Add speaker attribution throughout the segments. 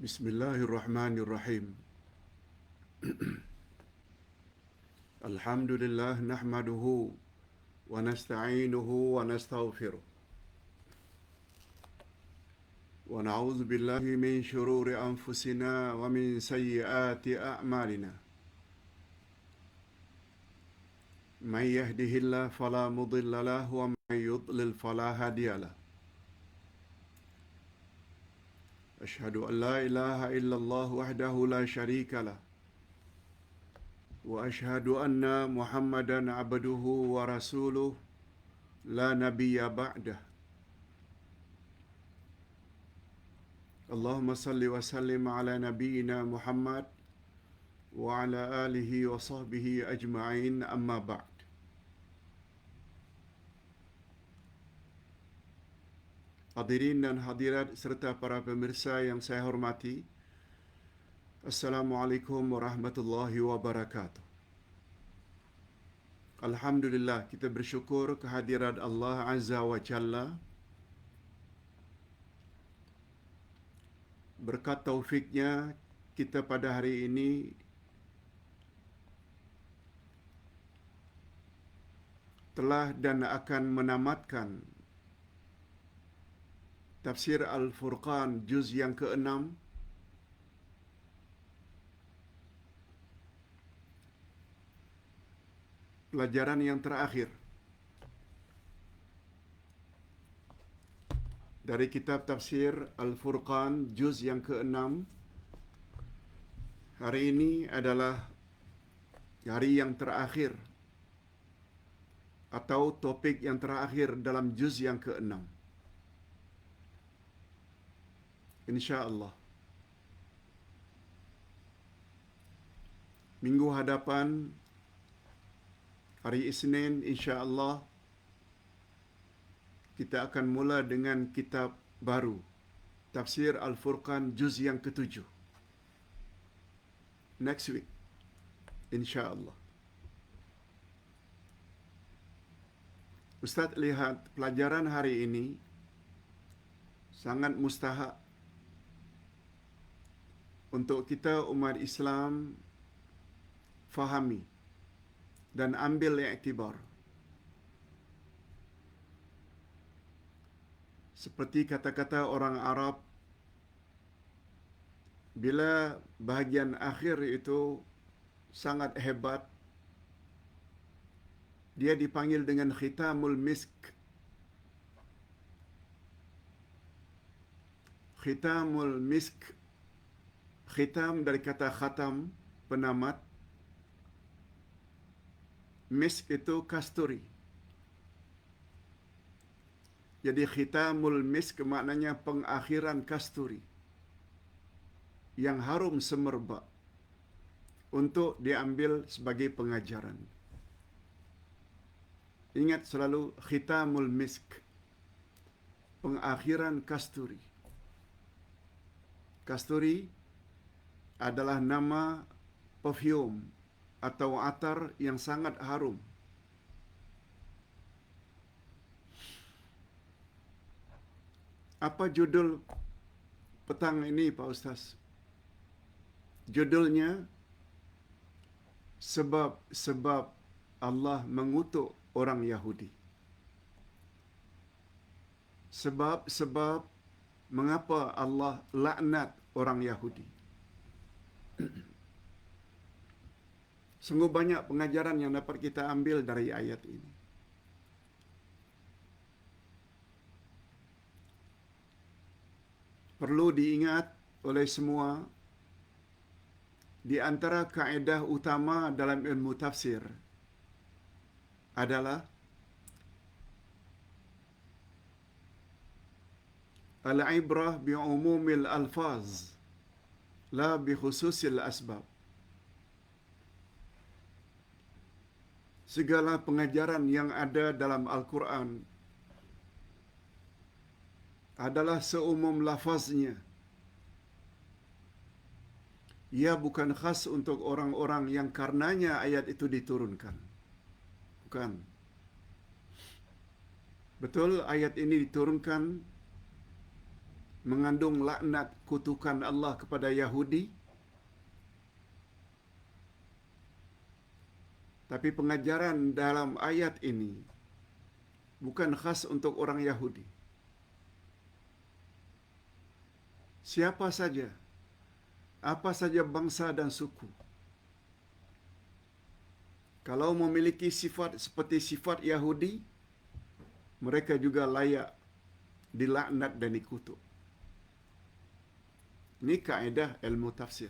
Speaker 1: Bismillahirrahmanirrahim. Alhamdulillah nahmaduhu wa nasta'inuhu wa nastaghfiruh. Wa na'udzu billahi min shururi anfusina wa min sayyiati a'malina. Man yahdihillahu fala mudilla lahu wa man yudlil fala hadiya lahu. Ashhadu an la ilaha illallah wahdahu la syarika lah. Wa ashhadu anna Muhammadan abduhu wa rasuluh la nabiyya ba'dah. Allahumma salli wa sallim ala nabiyyina Muhammad wa ala alihi wa sahbihi ajma'in, amma ba'd. Hadirin dan hadirat serta para pemirsa yang saya hormati, Assalamualaikum warahmatullahi wabarakatuh. Alhamdulillah, kita bersyukur kehadirat Allah Azza wa Jalla. Berkat taufiknya, kita pada hari ini telah dan akan menamatkan Tafsir Al-Furqan juz yang ke-6, pelajaran yang terakhir dari kitab Tafsir Al-Furqan juz yang ke-6. Hari ini adalah hari yang terakhir atau topik yang terakhir dalam juz yang ke-6. InsyaAllah minggu hadapan, hari Isnin, insyaAllah kita akan mula dengan kitab baru, Tafsir Al-Furqan juz yang ke-7. Next week, insyaAllah. Ustaz lihat pelajaran hari ini sangat mustahak untuk kita umat Islam fahami dan ambil iktibar. Seperti kata-kata orang Arab, bila bahagian akhir itu sangat hebat, dia dipanggil dengan khitamul misk. Khitamul misk, khitam dari kata khatam, penamat. Misk itu kasturi. Jadi khitamul misk maknanya pengakhiran kasturi yang harum semerbak untuk diambil sebagai pengajaran. Ingat selalu khitamul misk, pengakhiran kasturi. Kasturi adalah nama perfume atau atar yang sangat harum. Apa judul petang ini, Pak Ustaz? Judulnya, Sebab Allah mengutuk orang Yahudi. Sebab mengapa Allah laknat orang Yahudi. Sungguh banyak pengajaran yang dapat kita ambil dari ayat ini. Perlu diingat oleh semua, di antara kaedah utama dalam ilmu tafsir adalah al-ibrah bi'umumil alfaz la bi khususil asbab. Segala pengajaran yang ada dalam Al-Quran adalah seumum lafaznya. Ia bukan khas untuk orang-orang yang karenanya ayat itu diturunkan. Bukan. Betul, ayat ini diturunkan mengandung laknat kutukan Allah kepada Yahudi. Tapi pengajaran dalam ayat ini bukan khas untuk orang Yahudi. Siapa saja, apa saja bangsa dan suku, kalau memiliki sifat seperti sifat Yahudi, mereka juga layak dilaknat dan dikutuk. Ini kaedah ilmu tafsir,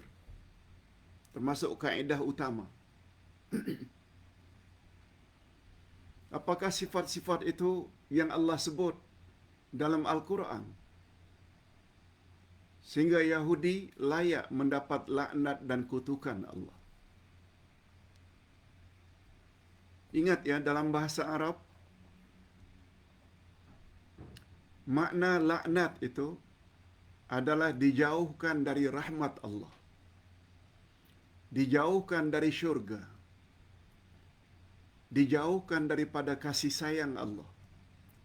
Speaker 1: termasuk kaedah utama. Apakah sifat-sifat itu yang Allah sebut dalam Al-Quran sehingga Yahudi layak mendapat laknat dan kutukan Allah? Ingat ya, dalam bahasa Arab, makna laknat itu adalah dijauhkan dari rahmat Allah, dijauhkan dari syurga, dijauhkan daripada kasih sayang Allah.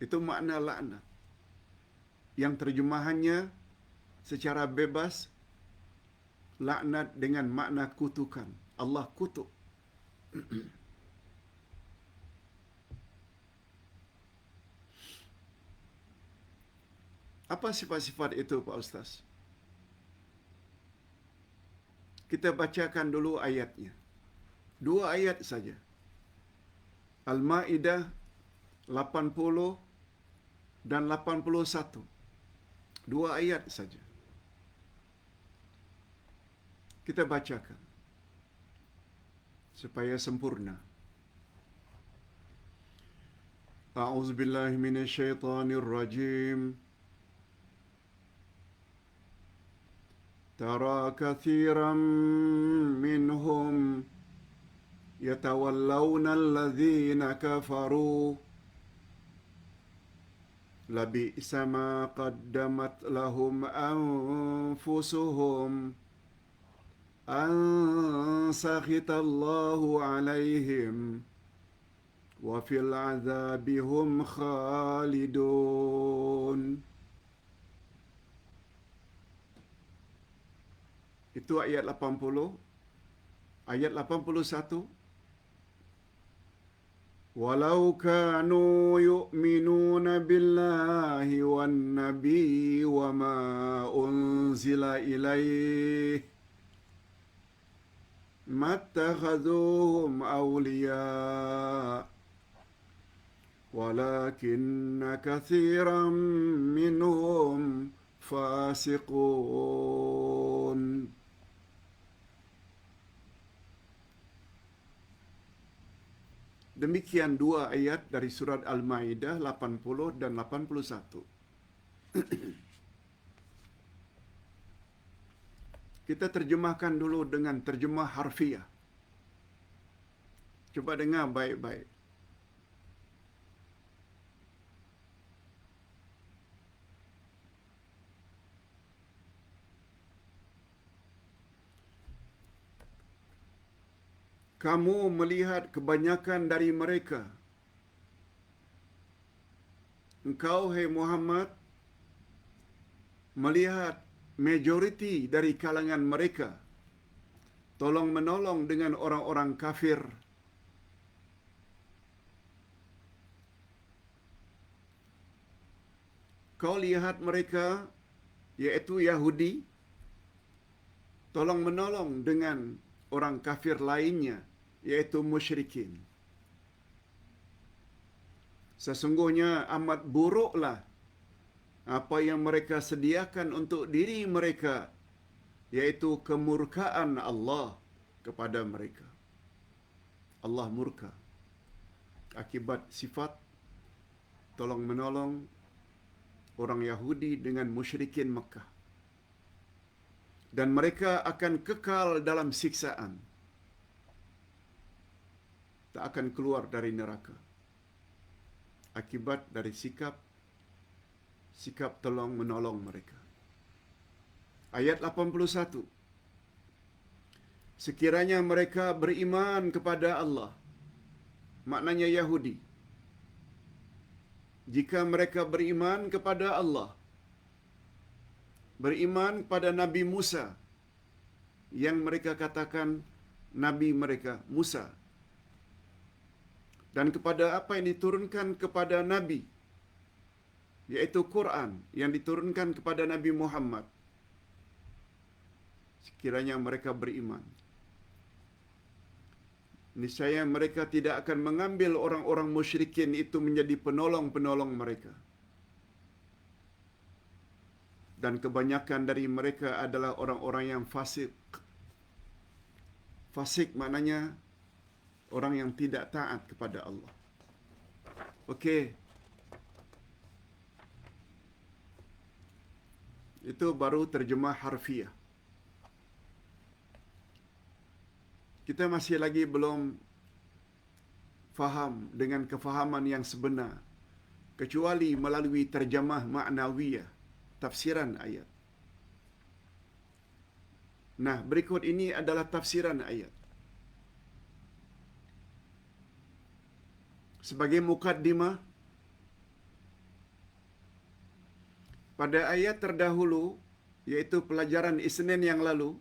Speaker 1: Itu makna laknat, yang terjemahannya secara bebas laknat dengan makna kutukan. Allah kutuk. Apa sifat-sifat itu, Pak Ustaz? Kita bacakan dulu ayatnya. 2 ayat saja. Al-Ma'idah 80 dan 81. 2 ayat saja. Kita bacakan supaya sempurna. A'udzubillahi minasyaitonirrajim. Tara katsiran minhum yatawallawna alladhina kafaru labi'sa ma qaddamat lahum anfusuhum an sakhitallahu alaihim wa fil azabi hum khalidun. Itu ayat 80. Ayat 81. Walau kanu yu'minuna billahi wan nabi wa ma unzila ilaih mattakhaduhum awliya walakinna katsiran minhum fasiqun. Demikian 2 ayat dari surat Al-Ma'idah 80 dan 81. Kita terjemahkan dulu dengan terjemah harfiah. Coba dengar baik-baik. Kamu melihat kebanyakan dari mereka. Engkau, hai Muhammad, melihat majoriti dari kalangan mereka tolong menolong dengan orang-orang kafir. Kau lihat mereka, yaitu Yahudi, tolong menolong dengan orang kafir lainnya, yaitu musyrikin. Sesungguhnya amat buruklah apa yang mereka sediakan untuk diri mereka, yaitu kemurkaan Allah kepada mereka. Allah murka akibat sifat tolong menolong orang Yahudi dengan musyrikin Makkah. Dan mereka akan kekal dalam siksaan. Tak akan keluar dari neraka. Akibat dari sikap tolong menolong mereka. Ayat 81. Sekiranya mereka beriman kepada Allah, maknanya Yahudi. Jika mereka beriman kepada Allah beriman pada Nabi Musa yang mereka katakan Nabi mereka Musa, dan kepada apa yang diturunkan kepada Nabi, yaitu Quran yang diturunkan kepada Nabi Muhammad. Sekiranya mereka beriman, niscaya mereka tidak akan mengambil orang-orang musyrikin itu menjadi penolong-penolong mereka. Dan kebanyakan dari mereka adalah orang-orang yang fasik. Fasik maknanya orang yang tidak taat kepada Allah. Okey. Itu baru terjemah harfiah. Kita masih lagi belum faham dengan kefahaman yang sebenar, kecuali melalui terjemah maknawiyah, tafsiran ayat. Nah, berikut ini adalah tafsiran ayat. Sebagai mukaddimah, pada ayat terdahulu, yaitu pelajaran Isnin yang lalu,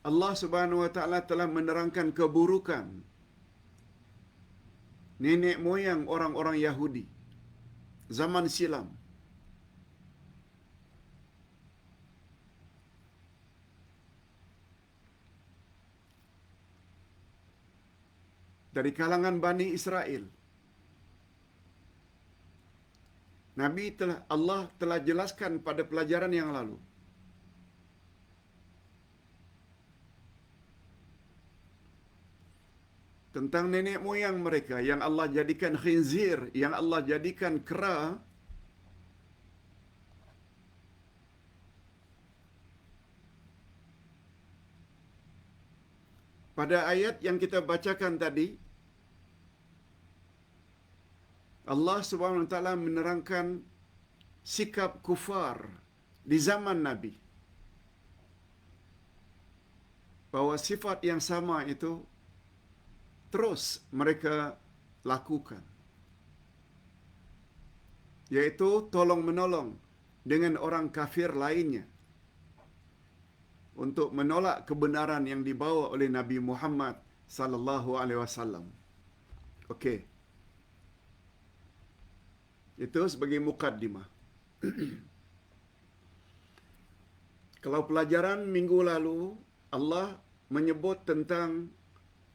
Speaker 1: Allah Subhanahu wa taala telah menerangkan keburukan nenek moyang orang-orang Yahudi zaman silam. Dari kalangan Bani Israel. Allah telah jelaskan pada pelajaran yang lalu tentang nenek moyang mereka yang Allah jadikan khinzir, yang Allah jadikan kera, pada ayat yang kita bacakan tadi. Allah Subhanahu wa taala menerangkan sikap kufar di zaman Nabi, bahwa sifat yang sama itu terus mereka lakukan, yaitu tolong-menolong dengan orang kafir lainnya untuk menolak kebenaran yang dibawa oleh Nabi Muhammad sallallahu alaihi wasallam. Okey. Itu sebagai mukaddimah. Kalau pelajaran minggu lalu, Allah menyebut tentang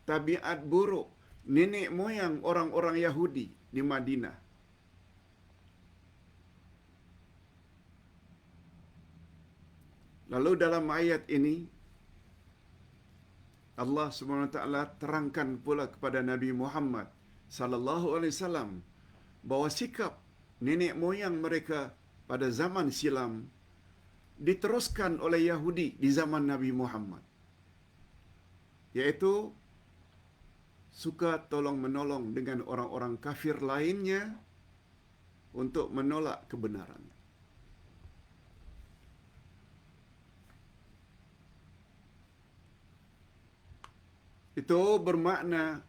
Speaker 1: tabiat buruk nenek moyang orang-orang Yahudi di Madinah. Lalu dalam ayat ini, Allah Subhanahu wa taala terangkan pula kepada Nabi Muhammad sallallahu alaihi wasallam bahwa sikap nenek moyang mereka pada zaman silam diteruskan oleh Yahudi di zaman Nabi Muhammad, yaitu suka tolong-menolong dengan orang-orang kafir lainnya untuk menolak kebenaran. Itu bermakna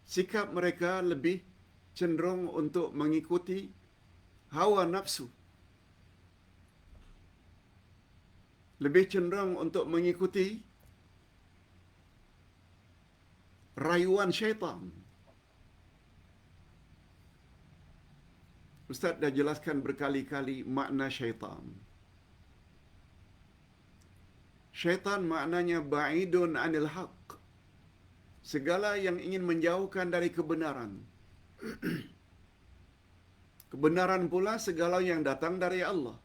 Speaker 1: sikap mereka lebih cenderung untuk mengikuti hawa nafsu, lebih cenderung untuk mengikuti rayuan syaitan. Ustaz dah jelaskan berkali-kali makna syaitan. Syaitan maknanya ba'idun anil haq, segala yang ingin menjauhkan dari kebenaran. Kebenaran pula segala yang datang dari Allah.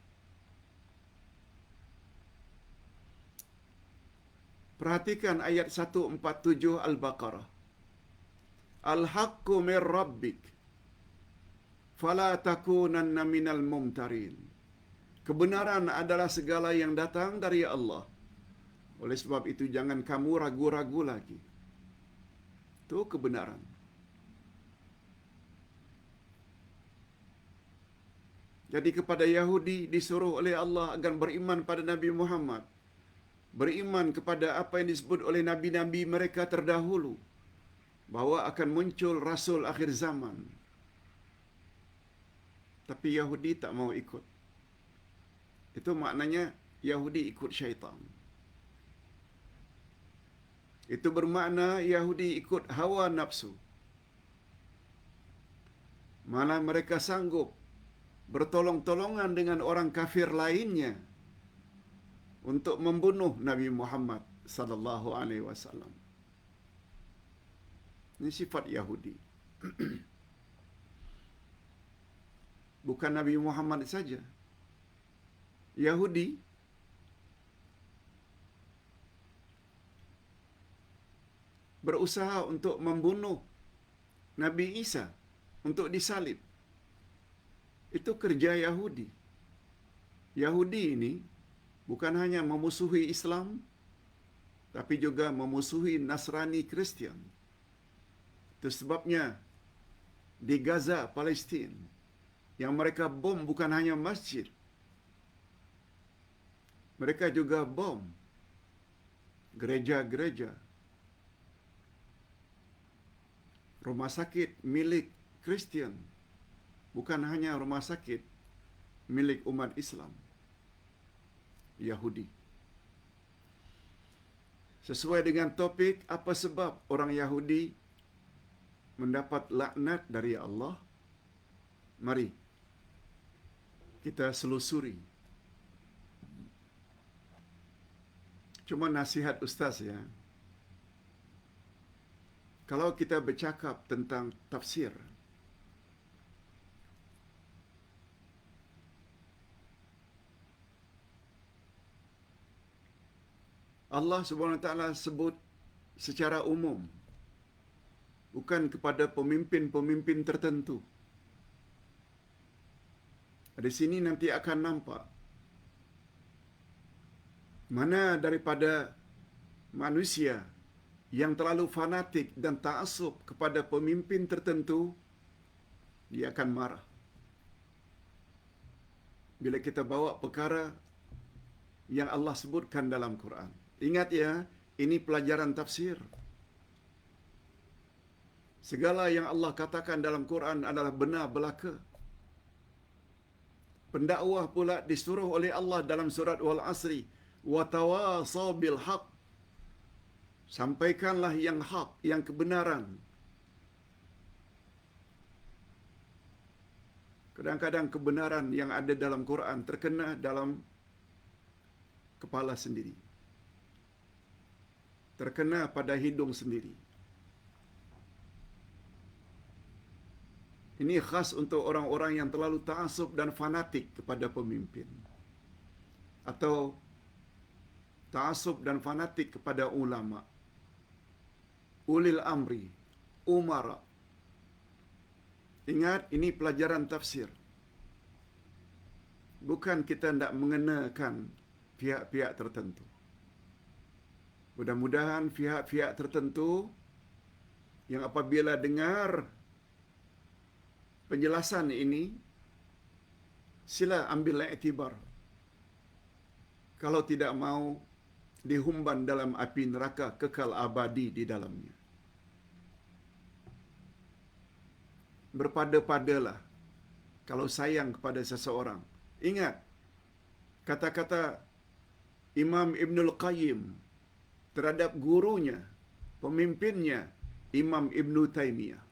Speaker 1: Perhatikan ayat 147 Al-Baqarah. Al-haqqu mir rabbik fala takunanna minal mumtarin. Kebenaran adalah segala yang datang dari Allah. Oleh sebab itu jangan kamu ragu-ragu lagi. Itu kebenaran. Jadi kepada Yahudi disuruh oleh Allah agar beriman pada Nabi Muhammad, beriman kepada apa yang disebut oleh nabi-nabi mereka terdahulu, bahawa akan muncul Rasul akhir zaman. Tapi Yahudi tak mau ikut. Itu maknanya Yahudi ikut syaitan. Itu bermakna Yahudi ikut hawa nafsu. Malah mereka sanggup bertolong-tolongan dengan orang kafir lainnya untuk membunuh Nabi Muhammad sallallahu alaihi wasallam. Ini sifat Yahudi. Bukan Nabi Muhammad saja. Yahudi berusaha untuk membunuh Nabi Isa untuk disalib. Itu kerja Yahudi. Yahudi ini bukan hanya memusuhi Islam, tapi juga memusuhi Nasrani Kristian. Itu sebabnya di Gaza, Palestin, yang mereka bom bukan hanya masjid. Mereka juga bom gereja-gereja, rumah sakit milik Kristian, bukan hanya rumah sakit milik umat Islam. Yahudi. Sesuai dengan topik, apa sebab orang Yahudi mendapat laknat dari Allah? Mari kita selusuri. Cuma nasihat ustaz ya. Kalau kita bercakap tentang tafsir, Allah Subhanahu Wa Taala sebut secara umum, bukan kepada pemimpin-pemimpin tertentu. Di sini nanti akan nampak mana daripada manusia yang terlalu fanatik dan ta'assub kepada pemimpin tertentu, dia akan marah bila kita bawa perkara yang Allah sebutkan dalam Quran. Ingat ya, ini pelajaran tafsir. Segala yang Allah katakan dalam Quran adalah benar belaka. Pendakwah pula disuruh oleh Allah dalam surat Wal Asri, wa tawasaw bil haq. Sampaikanlah yang hak, yang kebenaran. Kadang-kadang kebenaran yang ada dalam Quran terkena dalam kepala sendiri, terkena pada hidung sendiri. Ini khas untuk orang-orang yang terlalu ta'assub dan fanatik kepada pemimpin, atau ta'assub dan fanatik kepada ulama, ulil amri, umara. Ingat, ini pelajaran tafsir. Bukan kita hendak mengenakan pihak-pihak tertentu. Mudah-mudahan pihak-pihak tertentu yang apabila dengar penjelasan ini, sila ambil iktibar. Kalau tidak mau dihumban dalam api neraka kekal abadi di dalamnya. Berpada-padalah kalau sayang kepada seseorang. Ingat kata-kata Imam Ibnul Qayyim terhadap gurunya, pemimpinnya, Imam Ibnu Taimiyah.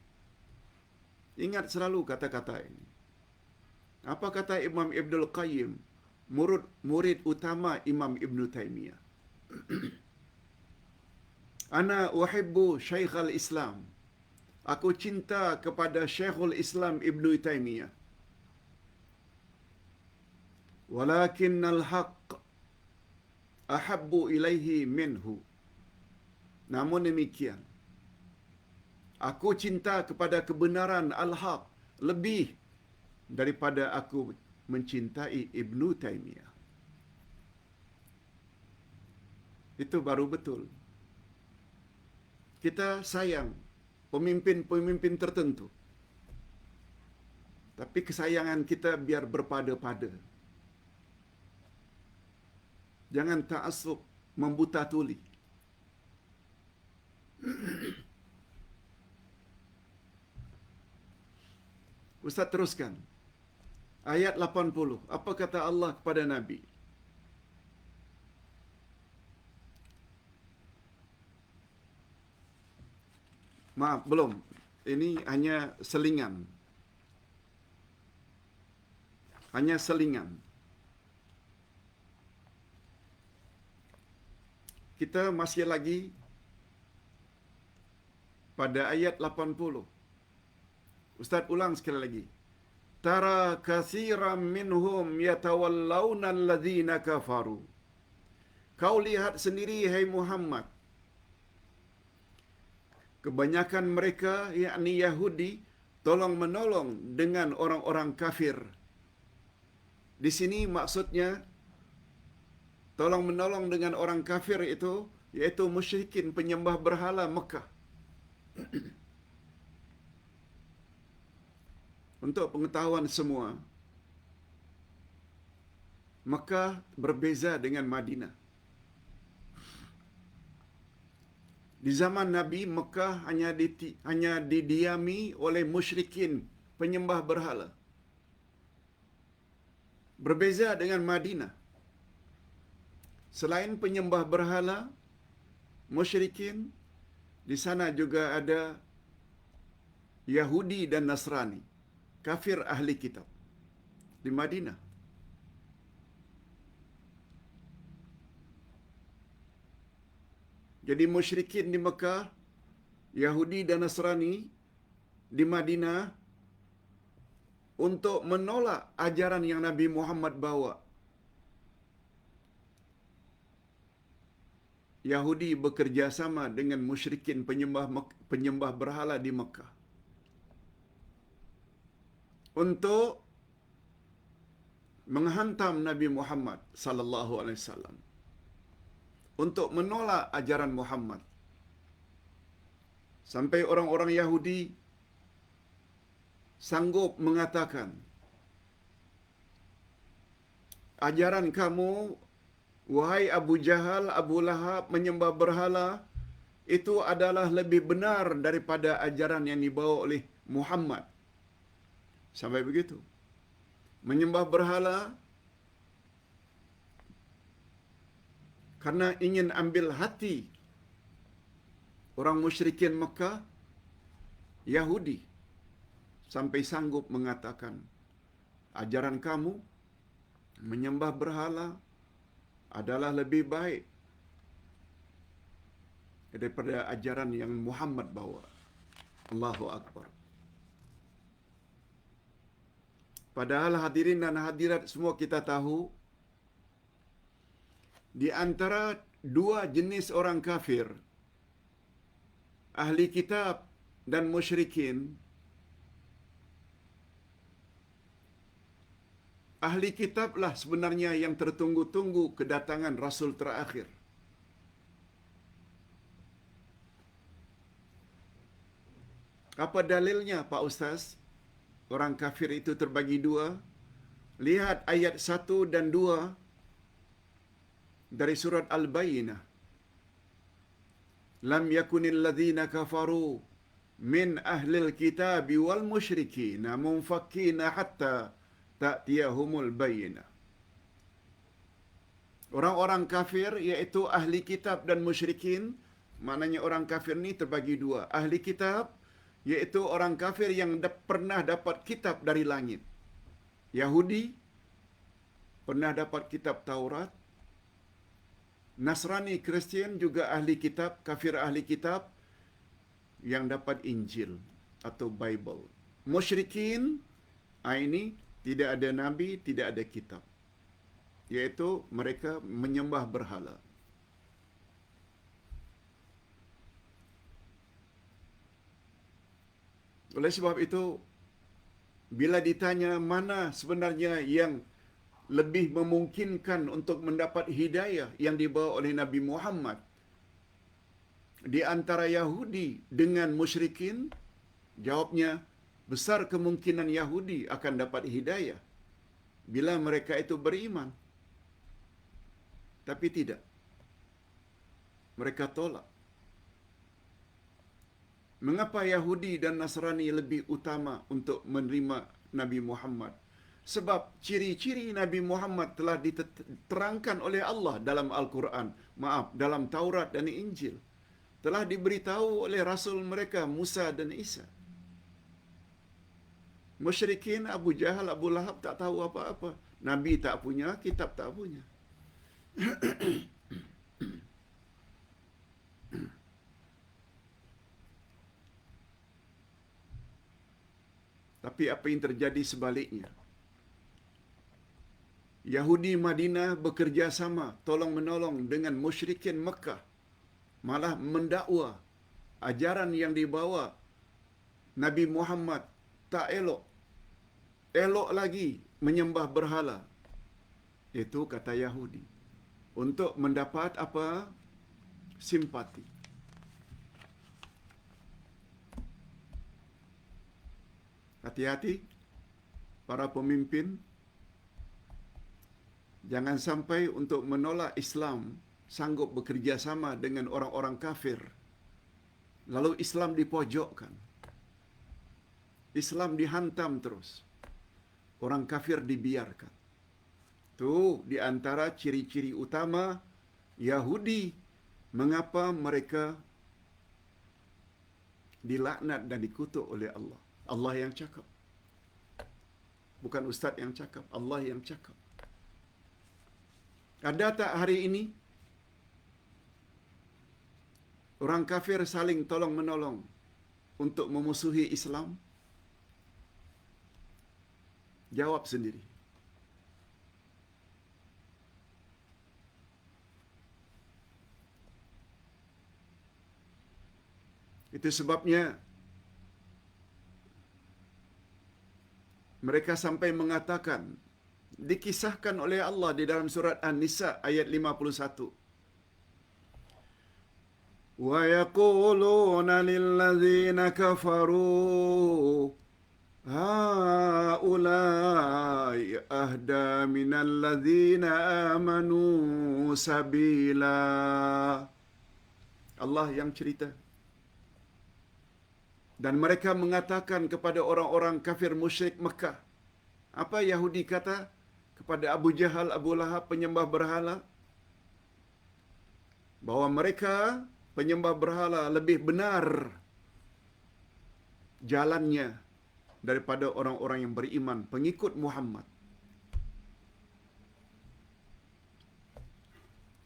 Speaker 1: Ingat selalu kata-kata ini. Apa kata Imam Ibnul Qayyim, murid utama Imam Ibnu Taimiyah? Ana uhibbu Syekhul Islam. Aku cinta kepada Syekhul Islam Ibnu Taimiyah. Walakinnal haqq ahabbu ilaihi minhu. Namun demikian, aku cinta kepada kebenaran al-haq lebih daripada aku mencintai Ibnu Taimiyah. Itu baru betul. Kita sayang pemimpin-pemimpin tertentu, tapi kesayangan kita biar berpada-pada. Jangan ta'assub membuta tuli. Ustaz teruskan. Ayat 80. Apa kata Allah kepada Nabi? Maaf, belum. Ini hanya selingan. Hanya selingan. Kita masih lagi pada ayat 80. Ustaz ulang sekali lagi. Tara katsiran minhum yatawallawna alladhina kafaru. Kau lihat sendiri, hai Muhammad, kebanyakan mereka, yakni Yahudi, tolong-menolong dengan orang-orang kafir. Di sini maksudnya tolong-menolong dengan orang kafir itu, yaitu musyrikin penyembah berhala Mekah. Untuk pengetahuan semua, Mekah berbeza dengan Madinah. Di zaman Nabi, Mekah hanya didiami oleh musyrikin penyembah berhala. Berbeza dengan Madinah. Selain penyembah berhala, musyrikin, di sana juga ada Yahudi dan Nasrani, kafir ahli kitab. Di Madinah. Jadi musyrikin di Mekah, Yahudi dan Nasrani di Madinah untuk menolak ajaran yang Nabi Muhammad bawa. Yahudi bekerjasama dengan musyrikin penyembah berhala di Mekah untuk menghantam Nabi Muhammad sallallahu alaihi wasallam, untuk menolak ajaran Muhammad. Sampai orang-orang Yahudi sanggup mengatakan, ajaran kamu, wahai Abu Jahal, Abu Lahab, menyembah berhala, itu adalah lebih benar daripada ajaran yang dibawa oleh Muhammad. Sampai begitu. Menyembah berhala karena ingin ambil hati orang musyrikin Mekah, Yahudi, sampai sanggup mengatakan, ajaran kamu menyembah berhala adalah lebih baik daripada ajaran yang Muhammad bawa. Allahu Akbar. Padahal hadirin dan hadirat semua kita tahu, di antara dua jenis orang kafir, ahli kitab dan musyrikin, ahli kitablah sebenarnya yang tertunggu-tunggu kedatangan Rasul terakhir. Apa dalilnya, Pak Ustaz? Orang kafir itu terbagi dua. Lihat ayat 1 dan 2 dari surat Al-Bayyinah. Lam yakunil ladzina kafaru min ahlil kitabi wal musyrikina munfakkina hatta ta'tiyahumul bayyinah. Orang-orang kafir, iaitu ahli kitab dan musyrikin, maknanya orang kafir ni terbagi dua. Ahli kitab, iaitu orang kafir yang pernah dapat kitab dari langit. Yahudi pernah dapat kitab Taurat. Nasrani, Kristian juga ahli kitab, kafir ahli kitab yang dapat Injil atau Bible. Musyrikin, ini tidak ada nabi, tidak ada kitab. Iaitu mereka menyembah berhala. Oleh sebab itu, bila ditanya mana sebenarnya yang lebih memungkinkan untuk mendapat hidayah yang dibawa oleh Nabi Muhammad, di antara Yahudi dengan musyrikin, jawabnya, besar kemungkinan Yahudi akan dapat hidayah bila mereka itu beriman. Tapi tidak. Mereka tolak. Mengapa Yahudi dan Nasrani lebih utama untuk menerima Nabi Muhammad. Sebab ciri-ciri Nabi Muhammad telah diterangkan oleh Allah dalam Al-Quran. Dalam Taurat dan Injil. Telah diberitahu oleh Rasul mereka Musa dan Isa. Musyrikin Abu Jahal, Abu Lahab tak tahu apa-apa. Nabi tak punya, kitab tak punya. Tapi apa yang terjadi sebaliknya? Yahudi Madinah bekerja sama tolong-menolong dengan musyrikin Mekah. Malah mendakwa ajaran yang dibawa Nabi Muhammad tak elok. Elok lagi menyembah berhala. Itu kata Yahudi. Untuk mendapat apa? Simpati. Hati-hati para pemimpin. Jangan sampai untuk menolak Islam sanggup bekerja sama dengan orang-orang kafir. Lalu Islam dipojokkan. Islam dihantam terus. Orang kafir dibiarkan. Itu di antara ciri-ciri utama Yahudi mengapa mereka dilaknat dan dikutuk oleh Allah. Allah yang cakap. Bukan ustaz yang cakap, Allah yang cakap. Ada tak hari ini orang kafir saling tolong-menolong untuk memusuhi Islam? Jawab sendiri. Itu sebabnya mereka sampai mengatakan, dikisahkan oleh Allah di dalam surat An-Nisa ayat 51. Wa yaquluna lilladzina kafaru haulai ahda minal ladzina amanu sabila. Allah yang cerita. Dan mereka mengatakan kepada orang-orang kafir musyrik Mekah. Apa Yahudi kata kepada Abu Jahal, Abu Lahab, penyembah berhala? Bahawa mereka penyembah berhala lebih benar jalannya daripada orang-orang yang beriman, pengikut Muhammad.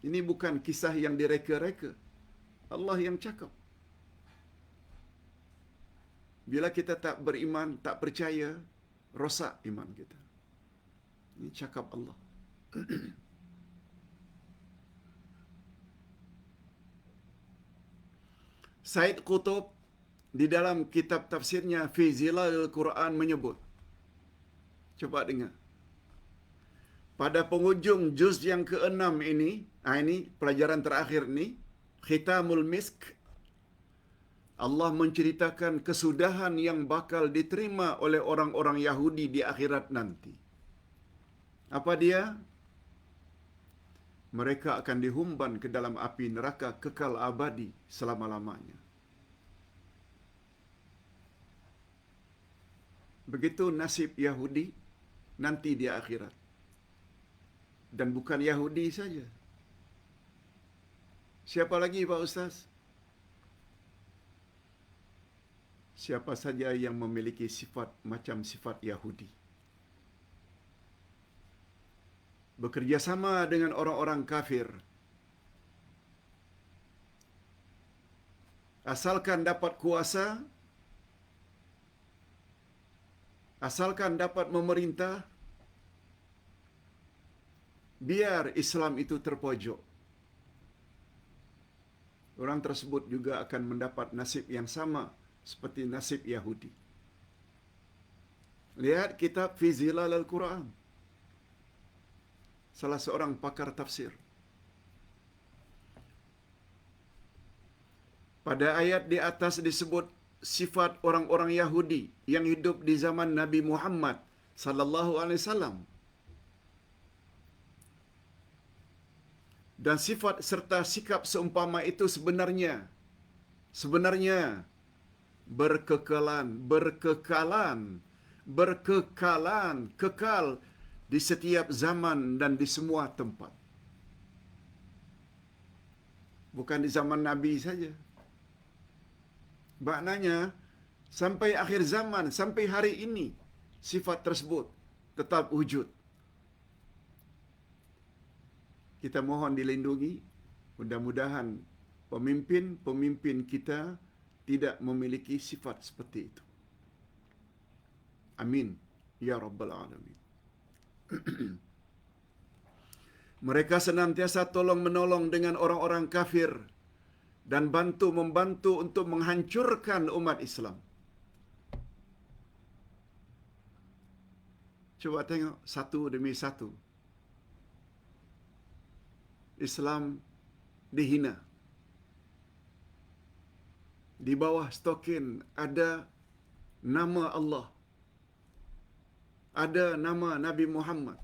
Speaker 1: Ini bukan kisah yang direka-reka. Allah yang cakap. Bila kita tak beriman, tak percaya, rosak iman kita. Ini cakap Allah. Said Qutb di dalam kitab tafsirnya Fi Zilalil Quran menyebut. Coba dengar. Pada penghujung juz yang ke-6 ini pelajaran terakhir ini, Khitamul Misk, Allah menceritakan kesudahan yang bakal diterima oleh orang-orang Yahudi di akhirat nanti. Apa dia? Mereka akan dihumban ke dalam api neraka kekal abadi selama-lamanya. Begitu nasib Yahudi nanti di akhirat. Dan bukan Yahudi saja. Siapa lagi Pak Ustaz? Siapa saja yang memiliki sifat macam sifat Yahudi. Bekerja sama dengan orang-orang kafir. Asalkan dapat kuasa, asalkan dapat memerintah, biar Islam itu terpojok. Orang tersebut juga akan mendapat nasib yang sama seperti nasib Yahudi. Lihat kitab Fi Zilalil Quran. Salah seorang pakar tafsir. Pada ayat di atas disebut sifat orang-orang Yahudi yang hidup di zaman Nabi Muhammad sallallahu alaihi wasallam. Dan sifat serta sikap seumpama itu sebenarnya berkekalan berkekalan, kekal di setiap zaman dan di semua tempat. Bukan di zaman Nabi saja. Maknanya, sampai akhir zaman, sampai hari ini, sifat tersebut tetap wujud. Kita mohon dilindungi, mudah-mudahan pemimpin-pemimpin kita tidak memiliki sifat seperti itu. Amin. Ya Rabbal Alamin. Mereka senantiasa tolong-menolong dengan orang-orang kafir dan bantu-membantu untuk menghancurkan umat Islam. Coba tengok satu demi satu. Islam dihina. Di bawah stokin ada nama Allah. Ada nama Nabi Muhammad.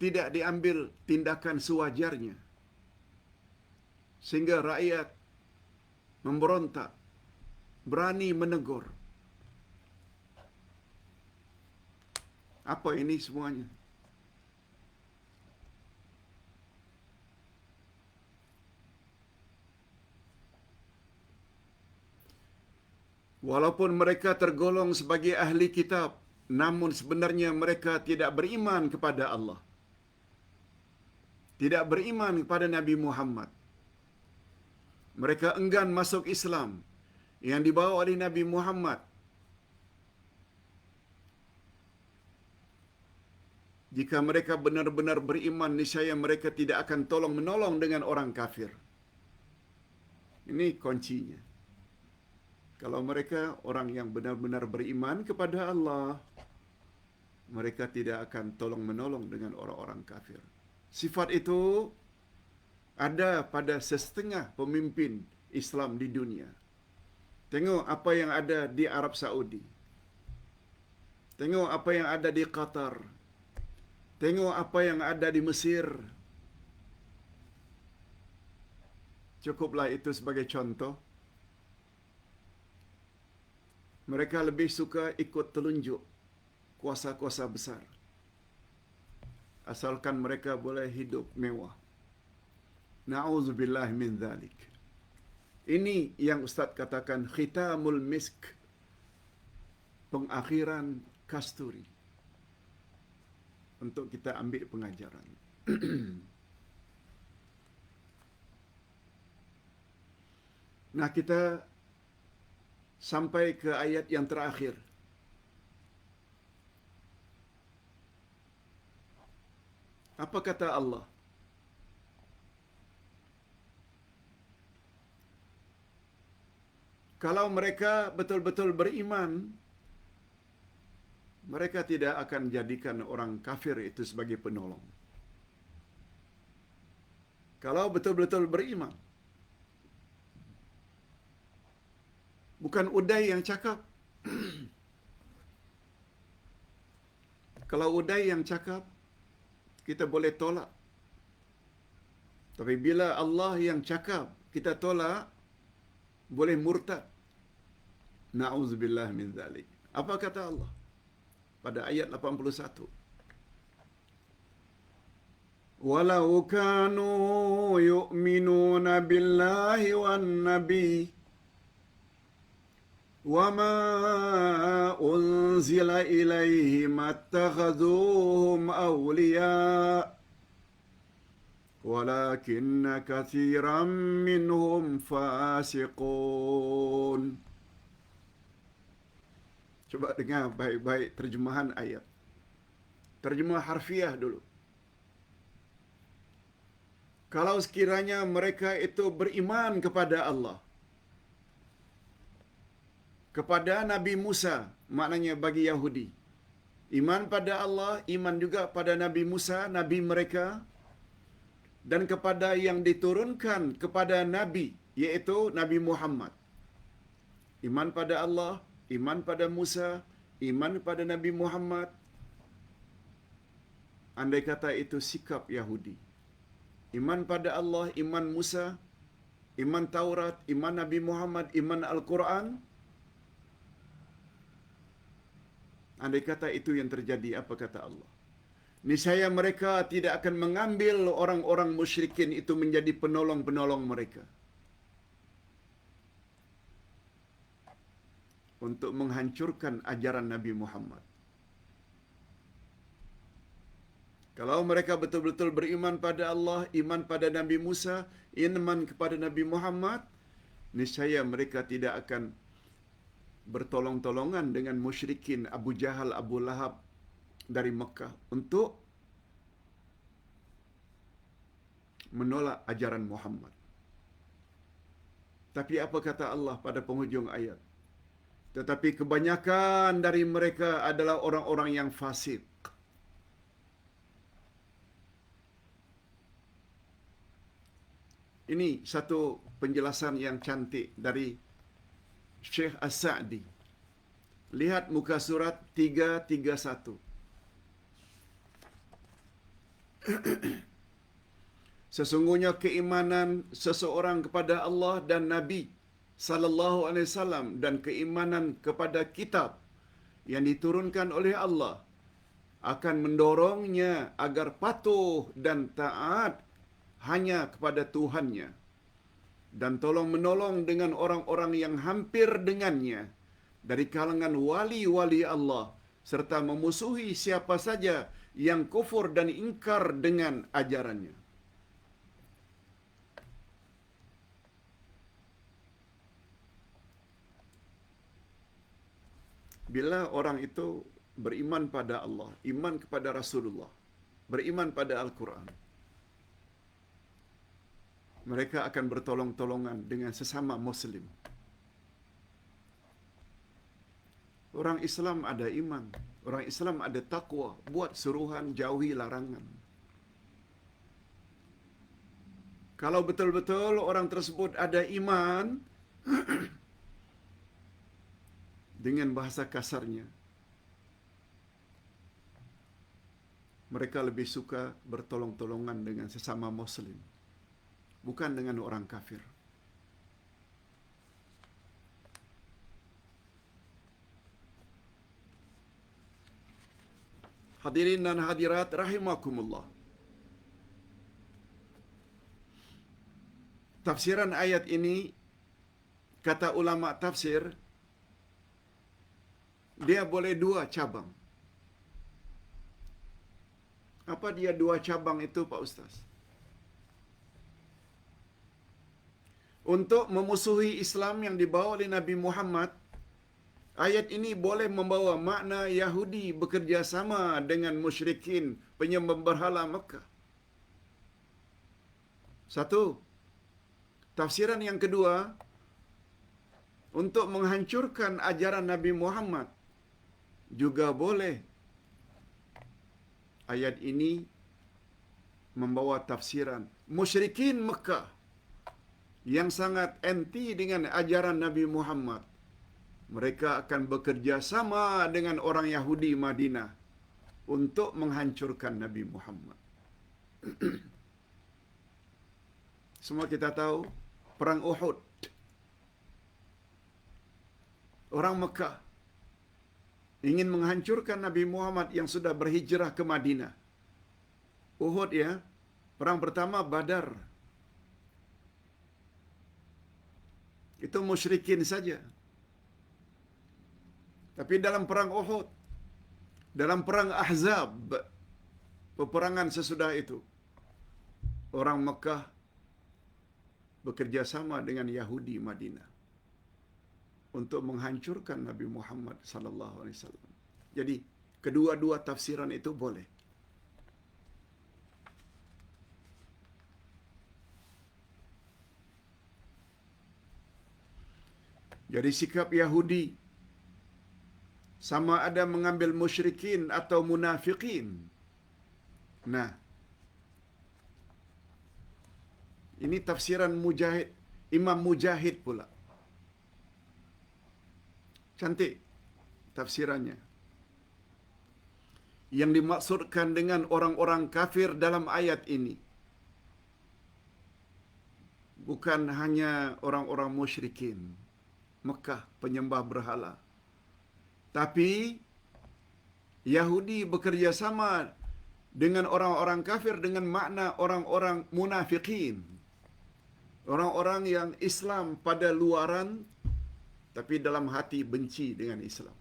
Speaker 1: Tidak diambil tindakan sewajarnya. Sehingga rakyat memberontak, berani menegur. Apa ini semuanya? Walaupun mereka tergolong sebagai ahli kitab, namun sebenarnya mereka tidak beriman kepada Allah. Tidak beriman kepada Nabi Muhammad. Mereka enggan masuk Islam yang dibawa oleh Nabi Muhammad. Jika mereka benar-benar beriman, niscaya mereka tidak akan tolong-menolong dengan orang kafir. Ini kuncinya. Kalau mereka orang yang benar-benar beriman kepada Allah, mereka tidak akan tolong-menolong dengan orang-orang kafir. Sifat itu ada pada setengah pemimpin Islam di dunia. Tengok apa yang ada di Arab Saudi. Tengok apa yang ada di Qatar. Tengok apa yang ada di Mesir. Cukuplah itu sebagai contoh. Mereka lebih suka ikut telunjuk kuasa-kuasa besar. Asalkan mereka boleh hidup mewah. Na'udzubillah min dzalik. Ini yang Ustaz katakan khitamul misk. Pengakhiran kasturi. Untuk kita ambil pengajaran. Nah, kita sampai ke ayat yang terakhir. Apa kata Allah? Kalau mereka betul-betul beriman, mereka tidak akan jadikan orang kafir itu sebagai penolong. Kalau betul-betul beriman. Bukan udai yang cakap. Kalau udai yang cakap, kita boleh tolak. Tapi bila Allah yang cakap, kita tolak, boleh murtad. Na'udzubillah min dzalik. Apa kata Allah? Pada ayat 81. Walau kanu yu'minuna billahi wan nabi وَمَا أُنْزِلَ إِلَيْهِمْ اتَّخَذُوهُمْ أَوْلِيَاءَ وَلَكِنَّ كَثِيرًا مِّنْهُمْ فَاسِقُونَ. Coba dengar baik-baik terjemahan ayat. Terjemah harfiah dulu. Kalau sekiranya mereka itu beriman kepada Allah, kepada Nabi Musa, maknanya bagi Yahudi. Iman pada Allah, iman juga pada Nabi Musa, Nabi mereka, dan kepada yang diturunkan kepada Nabi, yaitu Nabi Muhammad. Iman pada Allah, iman pada Musa, iman pada Nabi Muhammad. Andai kata itu sikap Yahudi. Iman pada Allah, iman Musa, iman Taurat, iman Nabi Muhammad, iman Al-Quran, Andai kata itu yang terjadi, apa kata Allah? Niscaya mereka tidak akan mengambil orang-orang musyrikin itu menjadi penolong-penolong mereka untuk menghancurkan ajaran Nabi Muhammad. Kalau mereka betul-betul beriman pada Allah, iman pada Nabi Musa, iman kepada Nabi Muhammad, niscaya mereka tidak akan bertolong-tolongan dengan musyrikin Abu Jahal, Abu Lahab dari Mekah untuk menolak ajaran Muhammad. Tapi apa kata Allah pada penghujung ayat? Tetapi kebanyakan dari mereka adalah orang-orang yang fasik. Ini satu penjelasan yang cantik dari Syekh As-Sa'di. Lihat muka surat 331. Sesungguhnya keimanan seseorang kepada Allah dan Nabi sallallahu alaihi wasallam dan keimanan kepada kitab yang diturunkan oleh Allah akan mendorongnya agar patuh dan taat hanya kepada Tuhannya dan tolong-menolong dengan orang-orang yang hampir dengannya dari kalangan wali-wali Allah serta memusuhi siapa saja yang kufur dan ingkar dengan ajarannya. Bila orang itu beriman pada Allah, iman kepada Rasulullah, beriman pada Al-Quran, mereka akan bertolong-tolongan dengan sesama Muslim. Orang Islam ada iman, orang Islam ada takwa, buat suruhan, jauhi larangan. Kalau betul-betul orang tersebut ada iman, dengan bahasa kasarnya, mereka lebih suka bertolong-tolongan dengan sesama Muslim, bukan dengan orang kafir. Hadirin dan hadirat rahimakumullah. Tafsiran ayat ini, kata ulama tafsir, dia boleh dua cabang. Apa dia dua cabang itu, Pak Ustaz? Untuk memusuhi Islam yang dibawa oleh Nabi Muhammad, ayat ini boleh membawa makna Yahudi bekerja sama dengan musyrikin penyembah berhala Mekah. Satu. Tafsiran yang kedua, untuk menghancurkan ajaran Nabi Muhammad juga boleh. Ayat ini membawa tafsiran musyrikin Mekah yang sangat anti dengan ajaran Nabi Muhammad. Mereka akan bekerja sama dengan orang Yahudi Madinah untuk menghancurkan Nabi Muhammad. Semua kita tahu perang Uhud. Orang Mekah ingin menghancurkan Nabi Muhammad yang sudah berhijrah ke Madinah. Uhud ya, perang pertama Badar. Itu musyrikin saja. Tapi dalam perang Uhud, dalam perang Ahzab, peperangan sesudah itu, orang Mekah bekerja sama dengan Yahudi Madinah untuk menghancurkan Nabi Muhammad sallallahu alaihi wasallam. Jadi, kedua-dua tafsiran itu boleh. Jadi sikap Yahudi sama ada mengambil musyrikin atau munafikin. Nah, ini tafsiran Mujahid, Imam Mujahid pula. Cantik tafsirannya. Yang dimaksudkan dengan orang-orang kafir dalam ayat ini bukan hanya orang-orang musyrikin Mekah penyembah berhala, tapi Yahudi bekerja sama dengan orang-orang kafir dengan makna orang-orang munafikin. Orang-orang yang Islam pada luaran tapi dalam hati benci dengan Islam.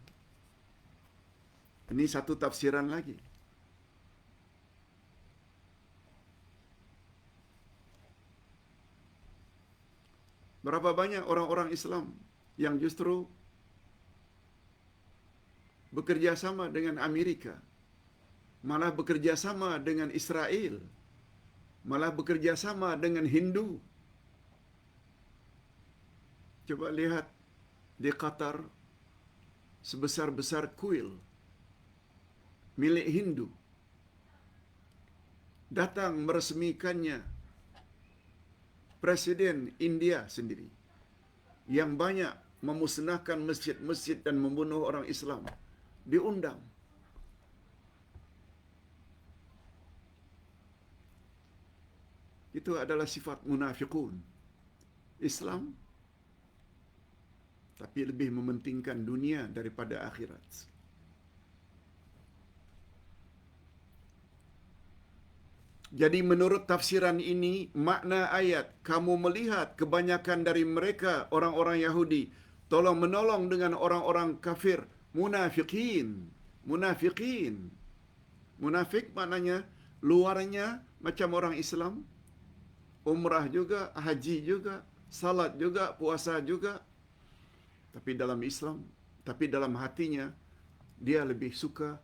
Speaker 1: Ini satu tafsiran lagi. Berapa banyak orang-orang Islam yang justru bekerja sama dengan Amerika, malah bekerja sama dengan Israel, malah bekerja sama dengan Hindu. Coba lihat di Qatar, sebesar-besar kuil milik Hindu datang meresmikannya Presiden India sendiri yang banyak memusnahkan masjid-masjid dan membunuh orang Islam diundang. Itu adalah sifat munafiqun. Islam tapi lebih mementingkan dunia daripada akhirat. Jadi menurut tafsiran ini, makna ayat, kamu melihat kebanyakan dari mereka, orang-orang Yahudi, tolong menolong dengan orang-orang kafir, munafiqin. Munafiqin. Munafik maknanya luarnya macam orang Islam, umrah juga, haji juga, salat juga, puasa juga. Tapi dalam Islam, tapi dalam hatinya, dia lebih suka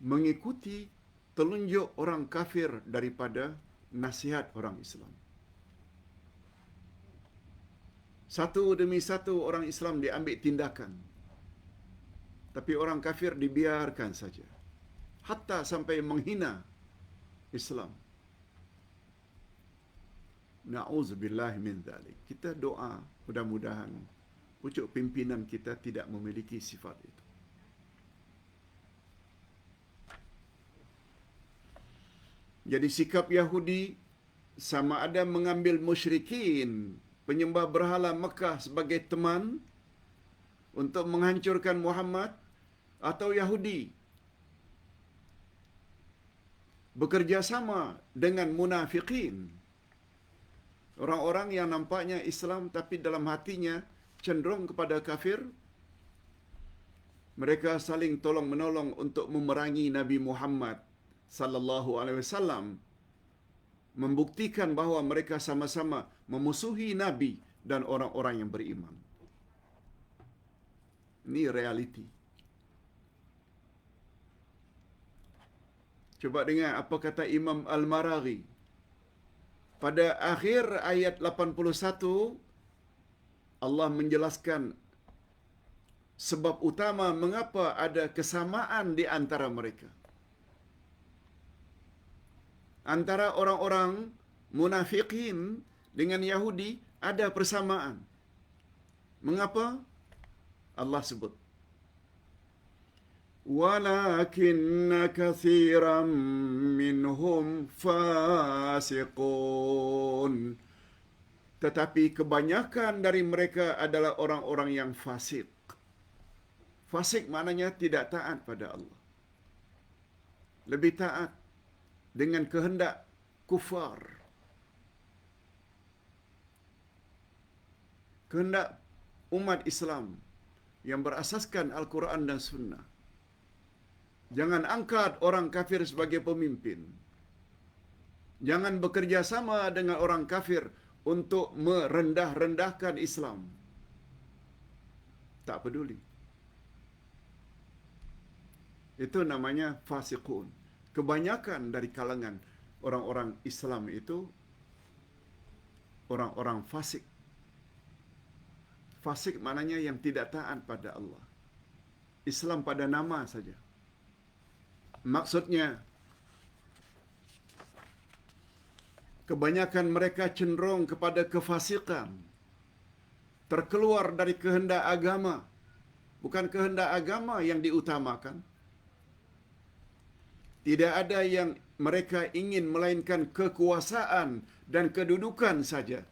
Speaker 1: mengikuti telunjuk orang kafir daripada nasihat orang Islam. Satu demi satu orang Islam diambil tindakan. Tapi orang kafir dibiarkan saja. Hatta sampai menghina Islam. Na'udzubillah min dzalik. Kita doa mudah-mudahan pucuk pimpinan kita tidak memiliki sifat itu. Jadi sikap Yahudi sama ada mengambil musyrikin, penyembah berhala Mekah sebagai teman untuk menghancurkan Muhammad, atau Yahudi bekerja sama dengan munafikin, orang-orang yang nampaknya Islam tapi dalam hatinya cenderung kepada kafir. Mereka saling tolong-menolong untuk memerangi Nabi Muhammad sallallahu alaihi wasallam, membuktikan bahawa mereka sama-sama memusuhi Nabi dan orang-orang yang beriman. Ini realiti. Coba dengar apa kata Imam Al-Maraghi. Pada akhir ayat 81, Allah menjelaskan sebab utama mengapa ada kesamaan di antara mereka. Antara orang-orang munafikin dengan Yahudi ada persamaan. Mengapa? Allah sebut, walakinna katsiran minhum fasiqun. Tetapi kebanyakan dari mereka adalah orang-orang yang fasik. Fasik maknanya tidak taat pada Allah. Lebih taat dengan kehendak kufar. Kehendak umat Islam yang berasaskan Al-Quran dan Sunnah. Jangan angkat orang kafir sebagai pemimpin. Jangan bekerja sama dengan orang kafir untuk merendah-rendahkan Islam. Tak peduli. Itu namanya fasiqun. Kebanyakan dari kalangan orang-orang Islam itu orang-orang fasik. Fasik maknanya yang tidak taat pada Allah. Islam pada nama saja. Maksudnya, kebanyakan mereka cenderung kepada kefasikan. Terkeluar dari kehendak agama. Bukan kehendak agama yang diutamakan. Tidak ada yang mereka ingin melainkan kekuasaan dan kedudukan saja.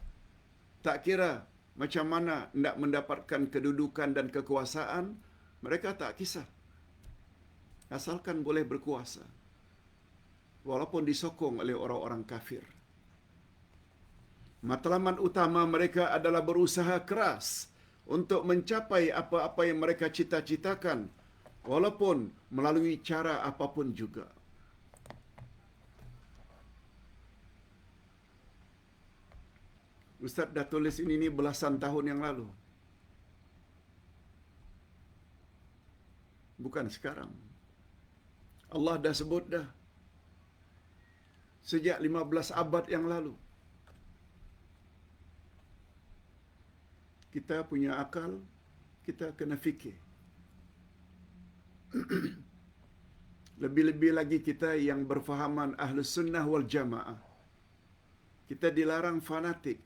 Speaker 1: Tak kira macam mana nak mendapatkan kedudukan dan kekuasaan, mereka tak kisah. asalkan boleh berkuasa, walaupun disokong oleh orang-orang kafir. Matlamat utama mereka adalah berusaha keras untuk mencapai apa-apa yang mereka cita-citakan, walaupun melalui cara apapun juga. Ustaz dah tulis ini belasan tahun yang lalu. Bukan sekarang. Allah dah sebut dah. Sejak 15 abad yang lalu. Kita punya akal, kita kena fikir. Lebih-lebih lagi kita yang berfahaman Ahlus Sunnah wal Jamaah. Kita dilarang fanatik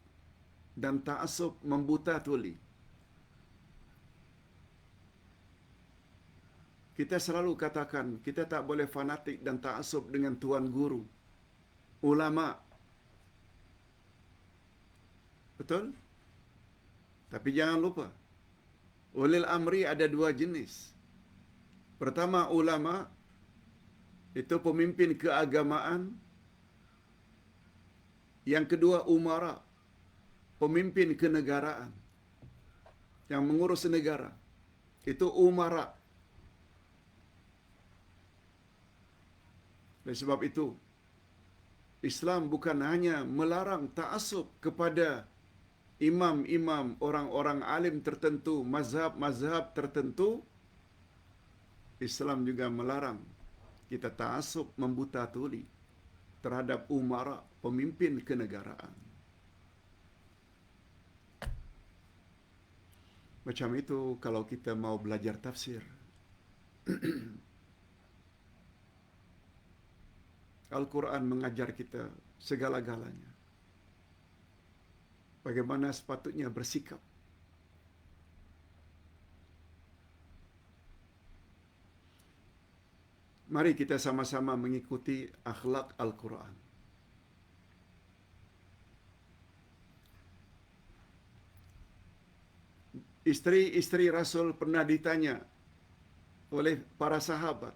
Speaker 1: dan ta'assub membuta tuli. Kita selalu katakan, kita tak boleh fanatik dan ta'assub dengan tuan guru, ulama. Betul? Tapi jangan lupa, ulil amri ada dua jenis. Pertama, ulama itu pemimpin keagamaan. Yang kedua, umara, pemimpin kenegaraan yang mengurus negara. Itu umara. Oleh sebab itu, Islam bukan hanya melarang ta'assub kepada imam-imam, orang-orang alim tertentu, mazhab-mazhab tertentu. Islam juga melarang kita ta'assub membuta tuli terhadap umara, pemimpin kenegaraan. Macam itu kalau kita mau belajar tafsir. Al-Quran mengajar kita segala-galanya. Bagaimana sepatutnya bersikap. Mari kita sama-sama mengikuti akhlak Al-Quran. Isteri-isteri Rasul pernah ditanya oleh para sahabat,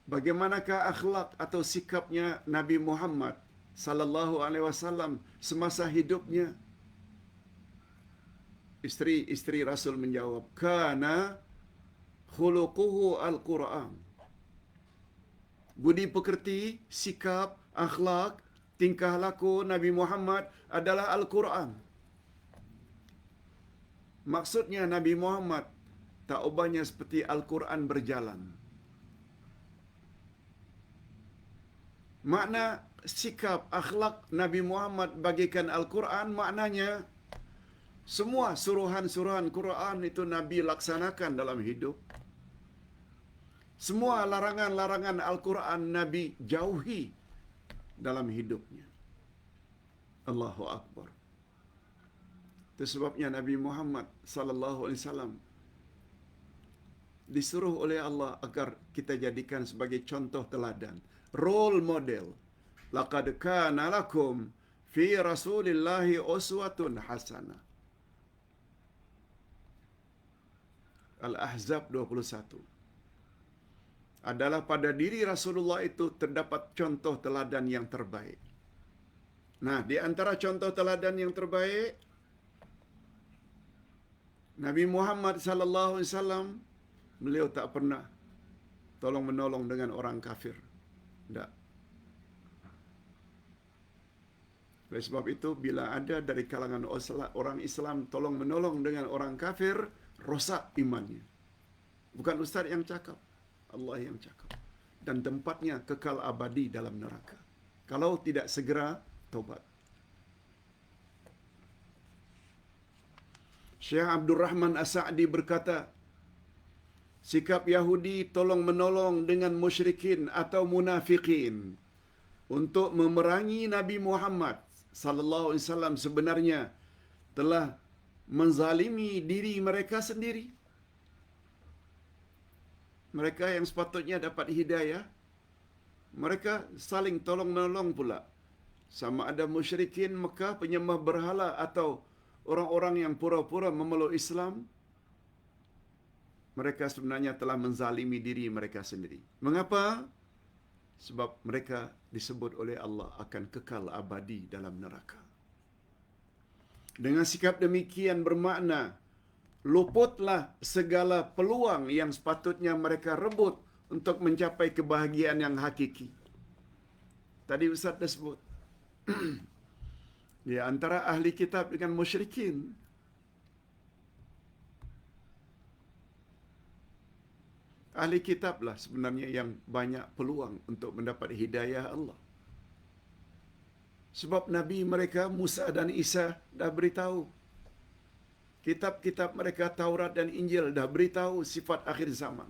Speaker 1: bagaimanakah akhlak atau sikapnya Nabi Muhammad sallallahu alaihi wasallam semasa hidupnya? Isteri-isteri Rasul menjawab, kana khuluquhu al-Quran. Budi pekerti, sikap, akhlak, tingkah laku Nabi Muhammad adalah Al-Quran. Maksudnya Nabi Muhammad tak ubahnya seperti Al-Quran berjalan. Makna sikap, akhlak Nabi Muhammad bagikan Al-Quran, maknanya semua suruhan-suruhan Quran itu Nabi laksanakan dalam hidup. Semua larangan-larangan Al-Quran Nabi jauhi dalam hidupnya. Allahu Akbar. Itu sebabnya Nabi Muhammad sallallahu alaihi wasallam disuruh oleh Allah agar kita jadikan sebagai contoh teladan, role model. Laqad kana lakum fi Rasulillahi uswatun hasanah. Al-Ahzab 21. Adalah pada diri Rasulullah itu terdapat contoh teladan yang terbaik. Nah, di antara contoh teladan yang terbaik, Nabi Muhammad sallallahu alaihi wasallam, beliau tak pernah tolong menolong dengan orang kafir. Tak. Oleh sebab itu, bila ada dari kalangan orang Islam tolong menolong dengan orang kafir, rosak imannya. Bukan ustaz yang cakap, Allah yang cakap. Dan tempatnya kekal abadi dalam neraka, kalau tidak segera taubat. Syekh Abdul Rahman As-Sa'di berkata, sikap Yahudi tolong-menolong dengan musyrikin atau munafikin untuk memerangi Nabi Muhammad sallallahu alaihi wasallam sebenarnya telah menzalimi diri mereka sendiri. Mereka yang sepatutnya dapat hidayah, mereka saling tolong-menolong pula. Sama ada musyrikin Mekah, penyembah berhala, atau orang-orang yang pura-pura memeluk Islam. mereka sebenarnya telah menzalimi diri mereka sendiri. Mengapa? Sebab mereka disebut oleh Allah akan kekal abadi dalam neraka. Dengan sikap demikian bermakna luputlah segala peluang yang sepatutnya mereka rebut untuk mencapai kebahagiaan yang hakiki. Tadi Ustaz dah sebut. Di antara ahli kitab dengan musyrikin. Ahli kitablah sebenarnya yang banyak peluang untuk mendapat hidayah Allah. Sebab Nabi mereka Musa dan Isa dah beritahu. Kitab-kitab mereka Taurat dan Injil dah beritahu sifat akhir zaman.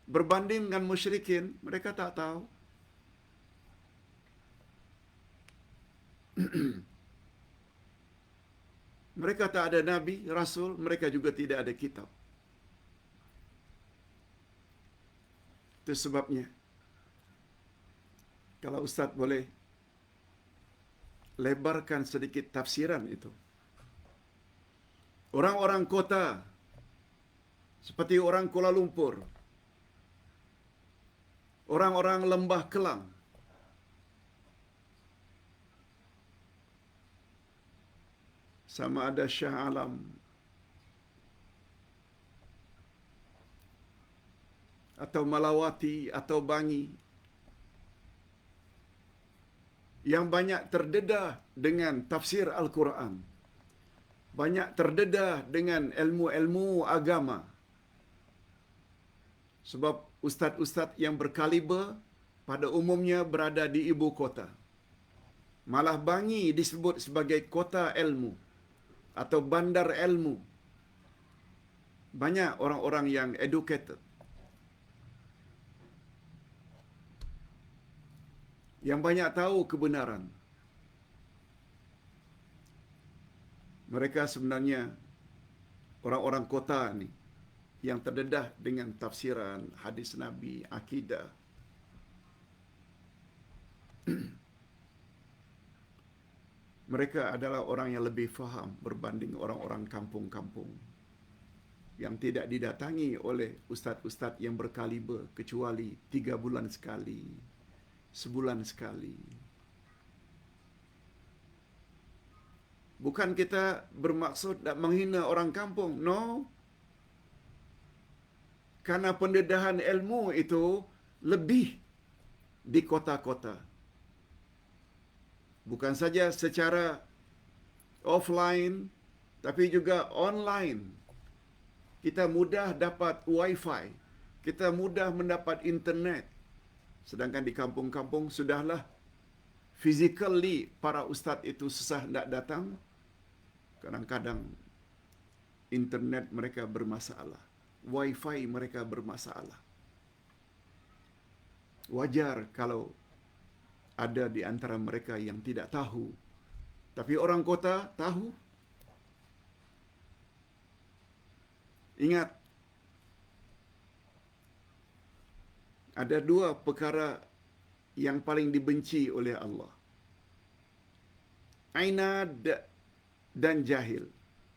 Speaker 1: Berbanding dengan musyrikin, mereka tak tahu. Mereka tak ada Nabi, Rasul, mereka juga tidak ada kitab. Itu sebabnya, kalau Ustaz boleh lebarkan sedikit tafsiran itu. Orang-orang kota, seperti orang Kuala Lumpur, orang-orang Lembah Kelang, sama ada Shah Alam, atau Malawati, atau Bangi, yang banyak terdedah dengan tafsir Al-Quran, banyak terdedah dengan ilmu-ilmu agama. Sebab ustaz-ustaz yang berkaliber pada umumnya berada di ibu kota. Malah Bangi disebut sebagai kota ilmu atau bandar ilmu. Banyak orang-orang yang educated, yang banyak tahu kebenaran. Mereka sebenarnya orang-orang kota ni yang terdedah dengan tafsiran hadis Nabi, akidah. Mereka adalah orang yang lebih faham berbanding orang-orang kampung-kampung yang tidak didatangi oleh ustaz-ustaz yang berkaliber kecuali 3 bulan sekali, sebulan sekali. Bukan kita bermaksud nak menghina orang kampung, no. Karena pendedahan ilmu itu lebih di kota-kota. Bukan saja secara offline, tapi juga online. Kita mudah dapat wifi, kita mudah mendapat internet. Sedangkan di kampung-kampung sudahlah physically para ustaz itu susah nak datang. Kadang-kadang internet mereka bermasalah, wifi mereka bermasalah. Wajar kalau ada di antara mereka yang tidak tahu. Tapi orang kota tahu. Ingat, ada 2 perkara yang paling dibenci oleh Allah. Inad dan jahil.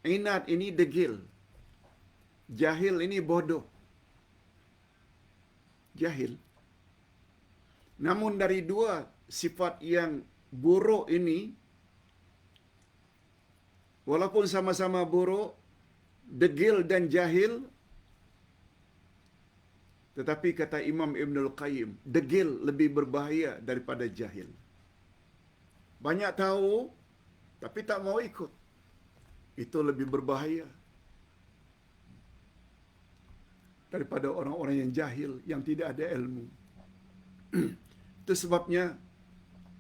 Speaker 1: Inad ini degil. Jahil ini bodoh. Jahil. Namun dari 2 sifat yang buruk ini, walaupun sama-sama buruk, degil dan jahil, tetapi kata Imam Ibnul Qayyim, degil lebih berbahaya daripada jahil. Banyak tahu, tapi tak mau ikut. Itu lebih berbahaya daripada orang-orang yang jahil, yang tidak ada ilmu. Itu sebabnya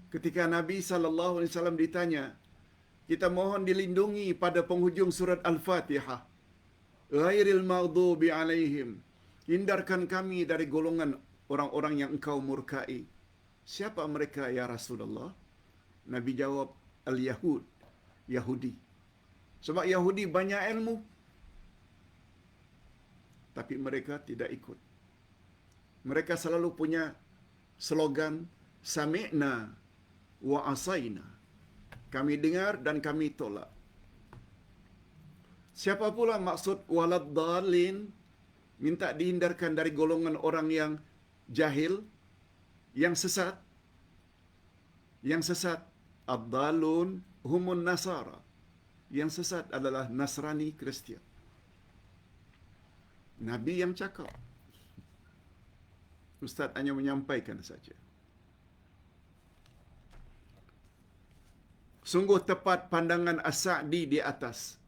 Speaker 1: ketika Nabi SAW ditanya, kita mohon dilindungi pada penghujung surat Al-Fatihah, ghairil maghdubi alaihim, hindarkan kami dari golongan orang-orang yang engkau murkai. Siapa mereka ya Rasulullah? Nabi jawab, Al-Yahud, Yahudi. Sebab Yahudi banyak ilmu, tapi mereka tidak ikut. Mereka selalu punya slogan, sami'na wa asaina. Kami dengar dan kami tolak. Siapa pula maksud waladdallin? Minta dihindarkan dari golongan orang yang jahil, yang sesat. Yang sesat, ad-dallun humun nasara. Yang sesat adalah Nasrani, Kristian. Nabi yang cakap. Ustaz hanya menyampaikan saja. Sungguh tepat pandangan As-Sa'di di atas.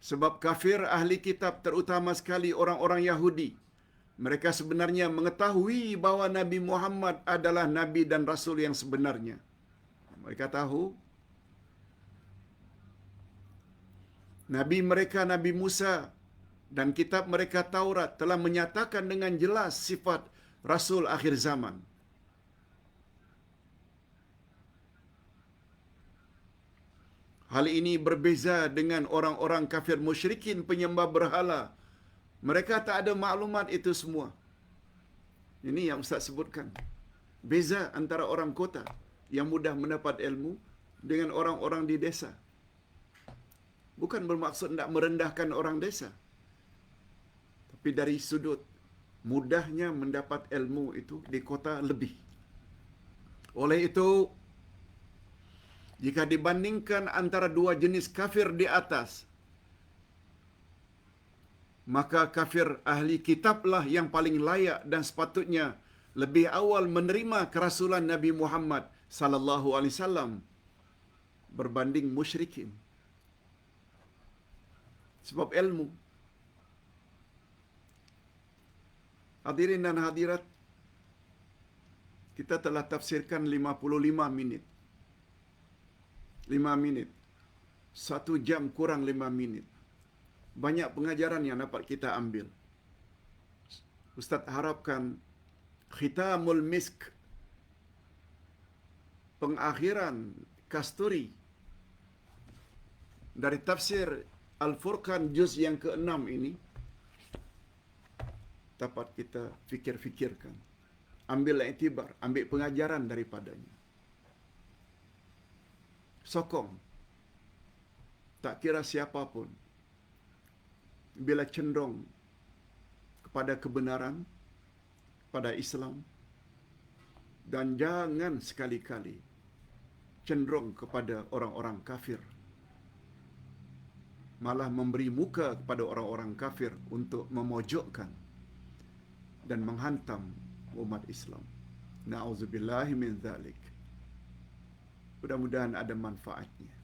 Speaker 1: Sebab kafir ahli kitab, terutama sekali orang-orang Yahudi, mereka sebenarnya mengetahui bahawa Nabi Muhammad adalah Nabi dan Rasul yang sebenarnya. Mereka tahu. Nabi mereka, Nabi Musa, dan kitab mereka Taurat telah menyatakan dengan jelas sifat Rasul akhir zaman. Hal ini berbeza dengan orang-orang kafir musyrikin penyembah berhala. Mereka tak ada maklumat itu semua. Ini yang Ustaz sebutkan. Beza antara orang kota yang mudah mendapat ilmu dengan orang-orang di desa. Bukan bermaksud nak merendahkan orang desa. Tapi dari sudut mudahnya mendapat ilmu itu di kota lebih. Oleh itu, jika dibandingkan antara dua jenis kafir di atas, maka kafir ahli kitablah yang paling layak dan sepatutnya lebih awal menerima kerasulan Nabi Muhammad sallallahu alaihi wasallam berbanding musyrikin. Sebab ilmu. Hadirin dan hadirat, kita telah tafsirkan 55 minit. 5 minit. 1 jam kurang 5 minit. Banyak pengajaran yang dapat kita ambil. Ustaz harapkan khitamul misk, pengakhiran kasturi dari tafsir Al-Furqan juz yang ke-6 ini dapat kita fikir-fikirkan. Ambil iktibar, ambil pengajaran daripadanya. Sokong. Tak kira siapapun, bila cenderung kepada kebenaran, pada Islam, dan jangan sekali-kali cenderung kepada orang-orang kafir, malah memberi muka kepada orang-orang kafir untuk memojokkan dan menghantam umat Islam. Na'udzubillahi min dzalik. Mudah-mudahan ada manfaatnya.